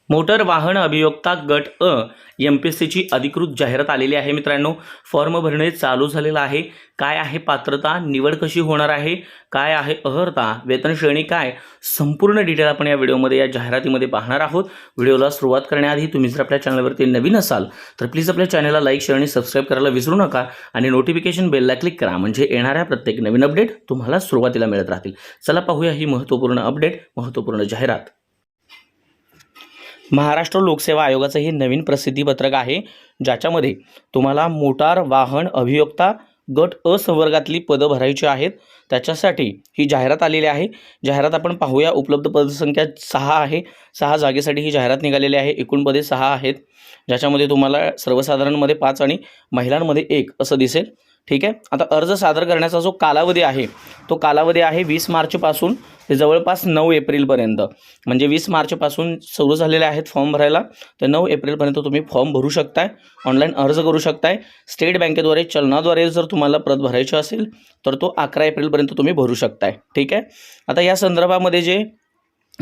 Motor वाहन अभियोक्ता गट अ MPSCची अधिकृत जाहिरात आलेली आहे मित्रांनो. फॉर्म भरणे चालू झालेलं आहे. काय आहे पात्रता, निवड कशी होणार आहे, काय आहे अर्हता, वेतन श्रेणी काय, संपूर्ण डिटेल आपण या व्हिडिओमध्ये या जाहिरातीमध्ये पाहणार आहोत. व्हिडिओला सुरुवात करण्याआधी तुम्ही जर आपल्या चॅनलवरती नवीन असाल तर प्लीज आपल्या चॅनलला लाईक, शेअर आणि सबस्क्राईब करायला विसरू नका आणि नोटिफिकेशन बेलला क्लिक करा, म्हणजे येणाऱ्या प्रत्येक नवीन अपडेट तुम्हाला सुरुवातीला मिळत राहतील. चला पाहूया ही महत्त्वपूर्ण अपडेट, महत्त्वपूर्ण जाहिरात. महाराष्ट्र लोकसेवा आयोगाचं हे नवीन प्रसिद्धीपत्रक आहे, ज्याच्यामध्ये तुम्हाला मोटार वाहन अभियोक्ता गट अ संवर्गातली पदं भरायची आहेत. त्याच्यासाठी ही जाहिरात आलेली आहे. जाहिरात आपण पाहूया. उपलब्ध पदसंख्या 6 आहे. 6 जागेसाठी ही जाहिरात निघालेली आहे. एकूण पदे 6 आहेत, ज्याच्यामध्ये तुम्हाला सर्वसाधारणमध्ये 5 आणि महिलांमध्ये 1 असं दिसेल. ठीक आहे. आता अर्ज सादर करण्याचा जो कालावधी आहे तो कालावधी आहे 20 मार्चपासून ते जवळपास 9 एप्रिलपर्यंत. म्हणजे 20 मार्चपासून सुरू झालेले आहेत फॉर्म भरायला, तर 9 एप्रिलपर्यंत तुम्ही फॉर्म भरू शकताय, ऑनलाईन अर्ज करू शकताय. स्टेट बँकेद्वारे चलनाद्वारे जर तुम्हाला प्रत भरायची असेल तर तो 11 एप्रिलपर्यंत तुम्ही भरू शकताय. ठीक आहे. आता या संदर्भामध्ये जे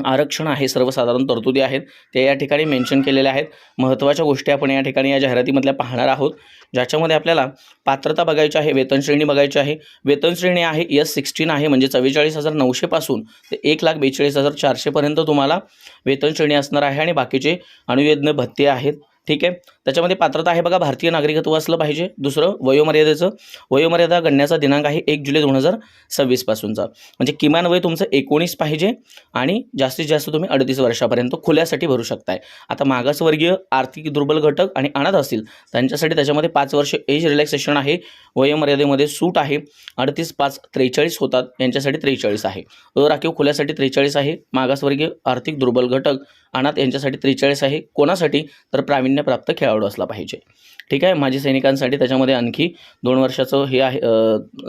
आरक्षण आहे, सर्वसाधारण तरतुदी आहेत, ते या ठिकाणी मेन्शन केलेल्या आहेत. महत्त्वाच्या गोष्टी आपण या ठिकाणी या जाहिरातीमधल्या पाहणार आहोत, ज्याच्यामध्ये आपल्याला पात्रता बघायची आहे, वेतन श्रेणी बघायची आहे. वेतन श्रेणी आहे S16 आहे, म्हणजे 44,900 पासून ते 1,42,400 पर्यंत तुम्हाला वेतन श्रेणी असणार आहे आणि बाकीचे अनुयोजन भत्ते आहेत. ठीक आहे. त्याच्यामध्ये पात्रता आहे बघा, भारतीय नागरिकत्व असलं पाहिजे. दुसरं वयोमर्यादेचं, वयोमर्यादा गणण्याचा दिनांक आहे 1 जुलै 2026 पासूनचा, म्हणजे किमान वय तुमचं 19 पाहिजे आणि जास्तीत जास्त तुम्ही 38 वर्षापर्यंत खुल्यासाठी भरू शकताय. आता मागासवर्गीय, आर्थिक दुर्बल घटक आणि अनाथ असतील त्यांच्यासाठी त्याच्यामध्ये 5 वर्ष एज रिलॅक्सेशन आहे. वयोमर्यादेमध्ये सूट आहे. 38, 5, 43 होतात, यांच्यासाठी 43 आहे. राखीव खुल्यासाठी 43 आहे. मागासवर्गीय, आर्थिक दुर्बल घटक, अनाथ यांच्यासाठी 43 आहे. कोणासाठी तर प्राप्त खेळाडू असला पाहिजे. ठीक आहे. माजी सैनिकांसाठी त्याच्यामध्ये आणखी 2 वर्षाचं हे आहे.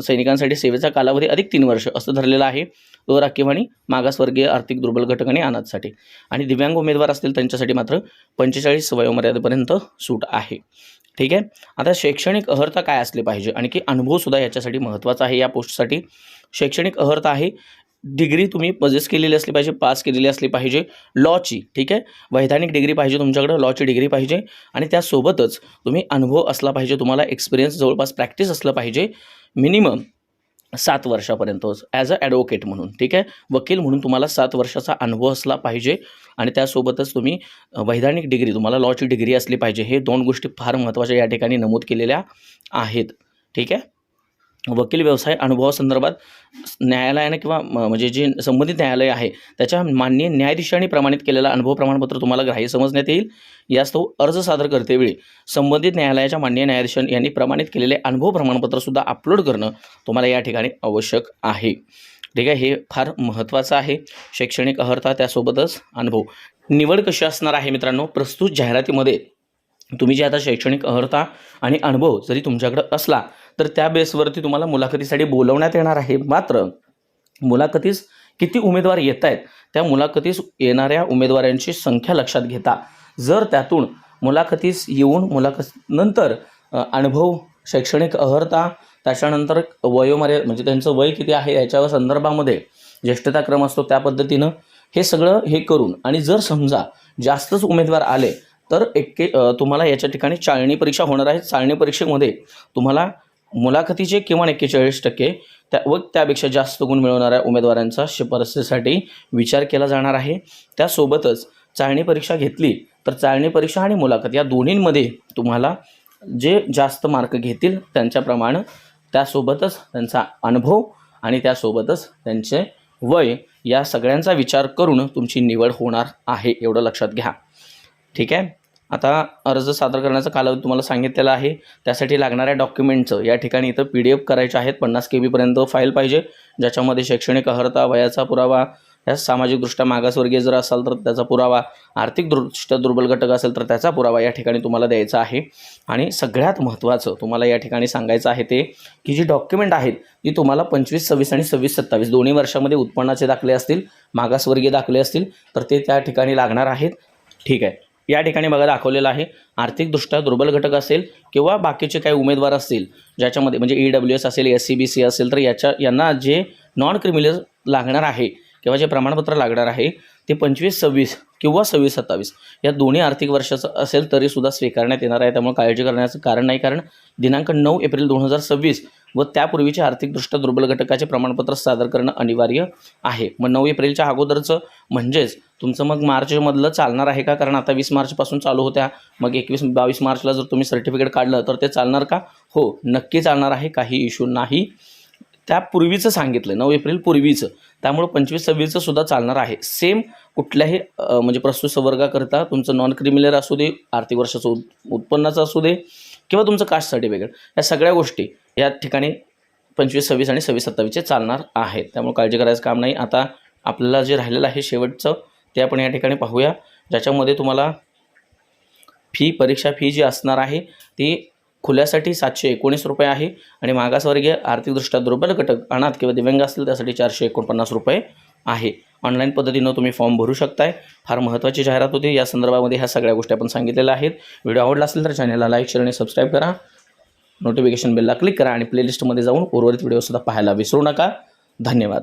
सैनिकांसाठी सेवेचा कालावधी अधिक 3 वर्ष असं धरलेलं आहे. राखीव आणि मागासवर्गीय, आर्थिक दुर्बल घटक आणि अनाथसाठी. आणि दिव्यांग उमेदवार असतील त्यांच्यासाठी मात्र 45 वयोमर्यादेपर्यंत सूट आहे. ठीक आहे. आता शैक्षणिक अर्हता काय असले पाहिजे, आणखी अनुभवसुद्धा याच्यासाठी महत्त्वाचा आहे. या पोस्टसाठी शैक्षणिक अर्हता आहे डिग्री तुम्ही पजेस केलेली असली पाहिजे, पास केलेली असली पाहिजे लॉची. ठीक आहे. वैधानिक डिग्री पाहिजे तुमच्याकडे, लॉची डिग्री पाहिजे आणि त्यासोबतच तुम्ही अनुभव असला पाहिजे, तुम्हाला एक्सपिरियन्स जवळपास प्रॅक्टिस असलं पाहिजे मिनिमम 7 वर्षापर्यंत ॲज अ ॲडव्होकेट म्हणून. ठीक आहे. वकील म्हणून तुम्हाला 7 वर्षाचा अनुभव असला पाहिजे आणि त्यासोबतच तुम्ही वैधानिक डिग्री, तुम्हाला लॉची डिग्री असली पाहिजे. हे 2 गोष्टी फार महत्त्वाच्या या ठिकाणी नमूद केलेल्या आहेत. ठीक आहे. वकील व्यवसाय अनुभवासंदर्भात न्यायालयाने किंवा म्हणजे जे संबंधित न्यायालय आहे त्याच्या माननीय न्यायाधीशांनी प्रमाणित केलेला अनुभव प्रमाणपत्र तुम्हाला ग्राह्य समजण्यात येईल. यास्तव अर्ज सादर करतेवेळी संबंधित न्यायालयाच्या माननीय न्यायाधीशांनी यांनी प्रमाणित केलेले अनुभव प्रमाणपत्रसुद्धा अपलोड करणं तुम्हाला या ठिकाणी आवश्यक आहे. ठीक आहे. हे फार महत्त्वाचं आहे. शैक्षणिक अर्हता त्यासोबतच अनुभव. निवड कशी असणार आहे मित्रांनो, प्रस्तुत जाहिरातीमध्ये तुम्ही जे आता शैक्षणिक अर्हता आणि अनुभव जरी तुमच्याकडे असला तर त्या बेसवरती तुम्हाला मुलाखतीसाठी बोलवण्यात येणार आहे. मात्र मुलाखतीस किती उमेदवार येत आहेत, त्या मुलाखतीस येणाऱ्या उमेदवारांची संख्या लक्षात घेता जर त्यातून मुलाखतीस येऊन मुलाखतीनंतर अनुभव, शैक्षणिक अर्हता, त्याच्यानंतर वयोमर्यादा म्हणजे त्यांचं वय किती आहे याच्या संदर्भामध्ये ज्येष्ठताक्रम असतो त्या पद्धतीनं हे सगळं हे करून, आणि जर समजा जास्तच उमेदवार आले तर तुम्हाला याच्या ठिकाणी चाळणी परीक्षा होणार आहे. चाळणी परीक्षेमध्ये तुम्हाला मुलाखतीचे किमान 41% व त्यापेक्षा जास्त गुण मिळवणाऱ्या उमेदवारांचा शिफारसीसाठी विचार केला जाणार आहे. त्यासोबतच चाळणी परीक्षा घेतली तर चाळणी परीक्षा आणि मुलाखत या दोन्हींमध्ये तुम्हाला जे जास्त मार्क घेतील त्यांच्याप्रमाणे, त्यासोबतच त्यांचा अनुभव आणि त्यासोबतच त्यांचे वय या सगळ्यांचा विचार करून तुमची निवड होणार आहे, एवढं लक्षात घ्या. ठीक आहे. आता अर्ज सादर करण्याचा कालावधी तुम्हाला सांगितलेला आहे. त्यासाठी लागणाऱ्या डॉक्युमेंटचं या ठिकाणी इथं PDF करायचे आहेत. 50 KB पर्यंत फाईल पाहिजे, ज्याच्यामध्ये शैक्षणिक अर्हता, वयाचा पुरावा, या सामाजिकदृष्ट्या मागासवर्गीय जर असाल तर त्याचा पुरावा, आर्थिकदृष्ट्या दुर्बल घटक असेल तर त्याचा पुरावा या ठिकाणी तुम्हाला द्यायचा आहे. आणि सगळ्यात महत्त्वाचं तुम्हाला या ठिकाणी सांगायचं आहे ते की जी डॉक्युमेंट आहेत ती तुम्हाला 25, 26 आणि 26, 27 दोन्ही वर्षामध्ये उत्पन्नाचे दाखले असतील, मागासवर्गीय दाखले असतील तर ते त्या ठिकाणी लागणार आहेत. ठीक आहे. या ठिकाणी बघा दाखवलेलं आहे आर्थिकदृष्ट्या दुर्बल घटक असेल किंवा बाकीचे काही उमेदवार असतील ज्याच्यामध्ये म्हणजे EWS असेल, SCBC असेल तर यांना जे नॉन क्रिमिनल लागणार आहे किंवा जे प्रमाणपत्र लागणार आहे ते 25-26 किंवा 26-27 या दोन्ही आर्थिक वर्षाचं असेल तरीसुद्धा स्वीकारण्यात येणार आहे. त्यामुळे काळजी करण्याचं कारण नाही, कारण दिनांक 9 एप्रिल 2026 व त्यापूर्वीचे आर्थिकदृष्ट्या दुर्बल घटकाचे प्रमाणपत्र सादर करणं अनिवार्य आहे. मग 9 एप्रिलच्या अगोदरचं म्हणजेच तुमचं मग मार्चमधलं चालणार आहे का? कारण आता 20 मार्चपासून चालू होत्या, मग 21-22 मार्चला जर तुम्ही सर्टिफिकेट काढलं तर ते चालणार का? हो, नक्की चालणार आहे, काही इश्यू नाही. त्यापूर्वीचं सांगितलं 9 एप्रिल पूर्वीचं, त्यामुळं 25-26चं सुद्धा चालणार आहे. सेम कुठल्याही म्हणजे प्रस्तुत संवर्गाकरता तुमचं नॉन क्रिमिनल असू दे, आर्थिक वर्षाचं उत्पन्नाचं असू दे किंवा तुमचं कास्ट सर्टिफिकेट, या सगळ्या गोष्टी या ठिकाणी 25-26 आणि 26-27चे चालणार आहेत. त्यामुळे काळजी करायचं काम नाही. आता आपल्याला जे राहिलेलं आहे शेवटचं ते आपण या ठिकाणी पाहूया, ज्याच्यामध्ये तुम्हाला परीक्षा फी जी असणार आहे ती खुल्यासाठी 719 रुपये आहे आणि मागासवर्गीय आर्थिकदृष्ट्या दुर्बल घटक, अनाथ किंवा दिव्यांग असतील त्यासाठी 449 रुपये आहे. ऑनलाईन पद्धतीनं तुम्ही फॉर्म भरू शकताय. फार महत्त्वाची जाहिरात होती, या संदर्भामध्ये ह्या सगळ्या गोष्टी आपण सांगितलेल्या आहेत. व्हिडिओ आवडला असेल तर चॅनलला लाईक, शेअर आणि सबस्क्राईब करा. नोटिफिकेशन बेलला क्लिक करा आणि प्लेलिस्टमध्ये जाऊन उर्वरित व्हिडिओसुद्धा पाहायला विसरू नका. धन्यवाद.